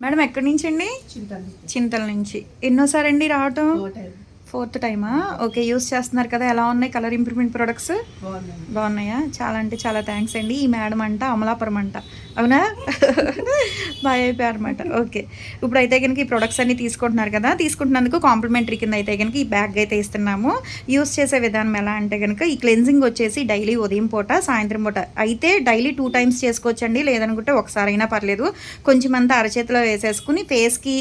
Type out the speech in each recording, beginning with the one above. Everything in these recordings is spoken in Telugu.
మేడం ఎక్కడి నుంచి అండి? చింతల నుంచి. ఎన్నోసారండి రావటం? ఫోర్త్ టైమా? ఓకే. యూస్ చేస్తున్నారు కదా, ఎలా ఉన్నాయి కలర్ ఇంప్రూవ్మెంట్ ప్రొడక్ట్స్? బాగున్నాయా? చాలా అంటే చాలా థ్యాంక్స్ అండి. ఈ మేడం అంట అమలాపురం అంట, అవునా? బాగా అయిపోయారు అనమాట. ఓకే. ఇప్పుడైతే కనుక ఈ ప్రొడక్ట్స్ అన్ని తీసుకుంటున్నారు కదా, తీసుకుంటున్నందుకు కాంప్లిమెంటరీ కింద అయితే కనుక ఈ బ్యాగ్ అయితే ఇస్తున్నాము. యూస్ చేసే విధానం ఎలా అంటే కనుక, ఈ క్లెన్జింగ్ వచ్చేసి డైలీ ఉదయం పూట, సాయంత్రం పూట అయితే డైలీ 2 టైమ్స్ చేసుకోవచ్చండి. లేదనుకుంటే ఒకసారైనా పర్లేదు. కొంచెం అంతా అరచేతిలో వేసేసుకుని ఫేస్కి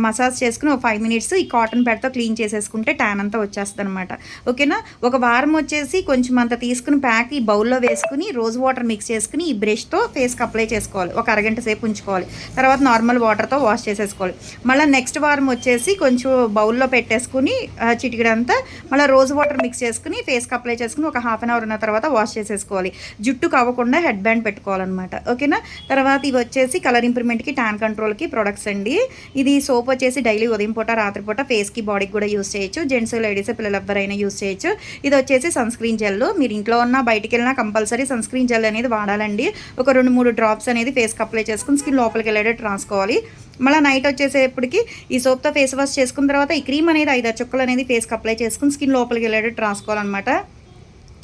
మసాజ్ చేసుకుని ఒక 5 మినిట్స్ ఈ కాటన్ ప్యాడ్తో క్లీన్ చేసేసుకుంటే ట్యాన్ అంతా వచ్చేస్తుంది అనమాట. ఓకేనా? ఒక వారం వచ్చేసి కొంచెం అంత తీసుకుని ప్యాక్ ఈ బౌల్లో వేసుకుని రోజ్ వాటర్ మిక్స్ చేసుకుని ఈ బ్రష్తో ఫేస్కి అప్లై చేసుకోవాలి. ఒక అరగంట సేపు ఉంచుకోవాలి. తర్వాత నార్మల్ వాటర్తో వాష్ చేసేసుకోవాలి. మళ్ళీ నెక్స్ట్ వారం వచ్చేసి కొంచెం బౌల్లో పెట్టేసుకుని చిటికడంతా మళ్ళీ రోజ్ వాటర్ మిక్స్ చేసుకుని ఫేస్కి అప్లై చేసుకుని ఒక హాఫ్ అన్ అవర్ ఉన్న తర్వాత వాష్ చేసేసుకోవాలి. జుట్టు కవ్వకుండా హెడ్ బ్యాండ్ పెట్టుకోవాలన్నమాట. ఓకేనా? తర్వాత ఇవి వచ్చేసి కలర్ ఇంప్రూవ్మెంట్కి, ట్యాన్ కంట్రోల్కి ప్రొడక్ట్స్ అండి. ఇది సోప్ వచ్చేసి డైలీ ఉదయం పూట, రాత్రిపూట ఫేస్కి, బాడీకి కూడా యూస్ చేయొచ్చు. జెంట్స్, లేడీస్, పిల్లలు ఎవరైనా యూస్ చేయొచ్చు. ఇది వచ్చేసి సన్ స్క్రీన్ జెల్. మీరు ఇంట్లో ఉన్న బయటికి వెళ్ళినా కంపల్సరీ సన్ స్క్రీన్ జెల్ అనేది వాడాలండి. ఒక 2-3 డ్రాప్స్ అనేది ఫేస్కి అప్లై చేసుకుని స్కిన్ లోపలికి వెళ్ళేటట్టు రాసుకోవాలి. మళ్ళీ నైట్ వచ్చేసేపటికి ఈ సోప్తో ఫేస్ వాష్ చేసుకున్న తర్వాత ఈ క్రీమ్ అనేది 5-6 చుక్కలు అనేది ఫేస్కి అప్లై చేసుకుని స్కిన్ లోపలికి వెళ్ళేటట్టు రాసుకోవాలన్నమాట.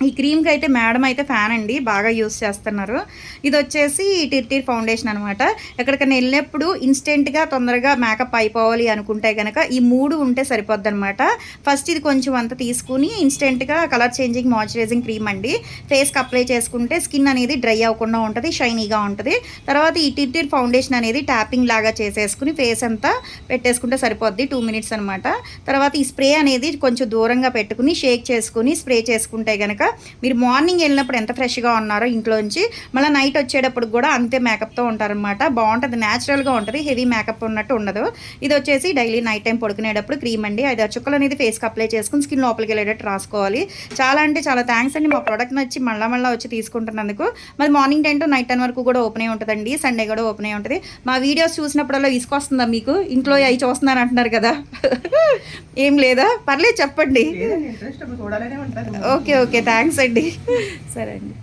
ఈ క్రీమ్కి అయితే మేడం అయితే ఫ్యాన్ అండి, బాగా యూస్ చేస్తున్నారు. ఇది వచ్చేసి టిర్టిర్ ఫౌండేషన్ అనమాట. ఎక్కడికైనా వెళ్ళినప్పుడు ఇన్స్టెంట్గా తొందరగా మేకప్ అయిపోవాలి అనుకుంటే కనుక ఈ 3 ఉంటే సరిపోద్ది అనమాట. ఫస్ట్ ఇది కొంచెం అంత తీసుకుని ఇన్స్టెంట్గా కలర్ చేంజింగ్ మాయిశ్చరైజింగ్ క్రీమ్ అండి ఫేస్కి అప్లై చేసుకుంటే స్కిన్ అనేది డ్రై అవ్వకుండా ఉంటుంది, షైనీగా ఉంటుంది. తర్వాత ఈ టిర్టిర్ ఫౌండేషన్ అనేది ట్యాపింగ్ లాగా చేసేసుకుని ఫేస్ అంతా పెట్టేసుకుంటే సరిపోద్ది, 2 మినిట్స్ అనమాట. తర్వాత ఈ స్ప్రే అనేది కొంచెం దూరంగా పెట్టుకుని షేక్ చేసుకుని స్ప్రే చేసుకుంటే కనుక మీరు మార్నింగ్ వెళ్ళినప్పుడు ఎంత ఫ్రెష్గా ఉన్నారో ఇంట్లోంచి మళ్ళీ నైట్ వచ్చేటప్పుడు కూడా అంతే మేకప్తో ఉంటారనమాట. బాగుంటుంది, న్యాచురల్గా ఉంటుంది, హెవీ మేకప్ ఉన్నట్టు ఉండదు. ఇది వచ్చేసి డైలీ నైట్ టైం పడుకునేటప్పుడు క్రీమ్ అండి. 5-6 చుక్కలు అనేది ఫేస్కి అప్లై చేసుకుని స్కిన్ లోపలికి వెళ్ళేటట్టు రాసుకోవాలి. చాలా అంటే చాలా థ్యాంక్స్ అండి, మా ప్రోడక్ట్ నచ్చి మళ్ళీ వచ్చి తీసుకుంటున్నందుకు. మరి మార్నింగ్ 10 to నైట్ 10 వరకు కూడా ఓపెన్ అయి ఉంటుందండి. సండే కూడా ఓపెన్ అయి ఉంటుంది. మా వీడియోస్ చూసినప్పుడల్లా తీసుకొస్తుందా మీకు? ఇంట్లో అవి చూస్తున్నారు అంటున్నారు కదా, ఏం లేదా? పర్లేదు చెప్పండి. ఓకే థ్యాంక్స్ అండి. సరే అండి.